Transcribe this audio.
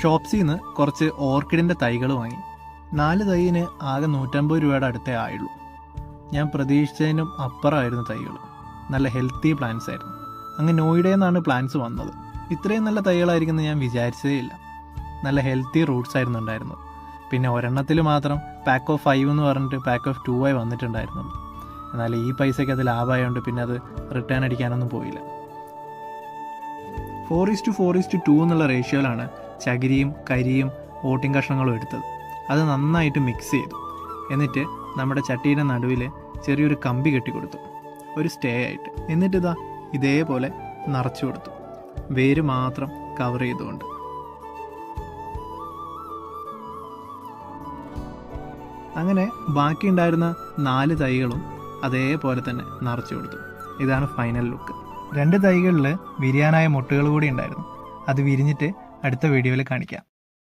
ഷോപ്സിൽ നിന്ന് കുറച്ച് ഓർക്കിഡിൻ്റെ തൈകൾ വാങ്ങി. 4 തൈയിന് ആകെ 150 രൂപയുടെ അടുത്തേ ആയുള്ളൂ. ഞാൻ പ്രതീക്ഷിച്ചതിനും അപ്പുറമായിരുന്നു തൈകൾ. നല്ല ഹെൽത്തി പ്ലാന്റ്സ് ആയിരുന്നു. അങ്ങ് നോയിഡയിൽ നിന്നാണ് പ്ലാന്റ്സ് വന്നത്. ഇത്രയും നല്ല തൈകളായിരിക്കുമെന്ന് ഞാൻ വിചാരിച്ചതേ ഇല്ല. നല്ല ഹെൽത്തി റൂട്ട്സ് ആയിരുന്നു ഉണ്ടായിരുന്നത്. പിന്നെ ഒരെണ്ണത്തിൽ മാത്രം പാക്ക് ഓഫ് 5 എന്ന് പറഞ്ഞിട്ട് പാക്ക് ഓഫ് 2 ആയി വന്നിട്ടുണ്ടായിരുന്നുള്ളൂ. എന്നാൽ ഈ പൈസയ്ക്ക് അത് ലാഭമായതുകൊണ്ട് പിന്നെ അത് റിട്ടേൺ അടിക്കാനൊന്നും പോയില്ല. 4:4:2 എന്നുള്ള റേഷ്യോയിലാണ് ചകിരിയും കരിയും ഓട്ടിങ് കഷ്ണങ്ങളും എടുത്തത്. അത് നന്നായിട്ട് മിക്സ് ചെയ്തു. എന്നിട്ട് നമ്മുടെ ചട്ടിയുടെ നടുവിൽ ചെറിയൊരു കമ്പി കെട്ടിക്കൊടുത്തു, ഒരു സ്റ്റേ ആയിട്ട്. എന്നിട്ടിതാ ഇതേപോലെ നിറച്ചു കൊടുത്തു, വേര് മാത്രം കവർ ചെയ്തുകൊണ്ട്. അങ്ങനെ ബാക്കിയുണ്ടായിരുന്ന 4 തൈകളും അതേപോലെ തന്നെ നിറച്ചു കൊടുത്തു. ഇതാണ് ഫൈനൽ ലുക്ക്. 2 തൈകളിൽ വിരിയാനായ മുട്ടുകൾ കൂടി ഉണ്ടായിരുന്നു. അത് വിരിഞ്ഞിട്ട് അടുത്ത വീഡിയോയിൽ കാണിക്കാം.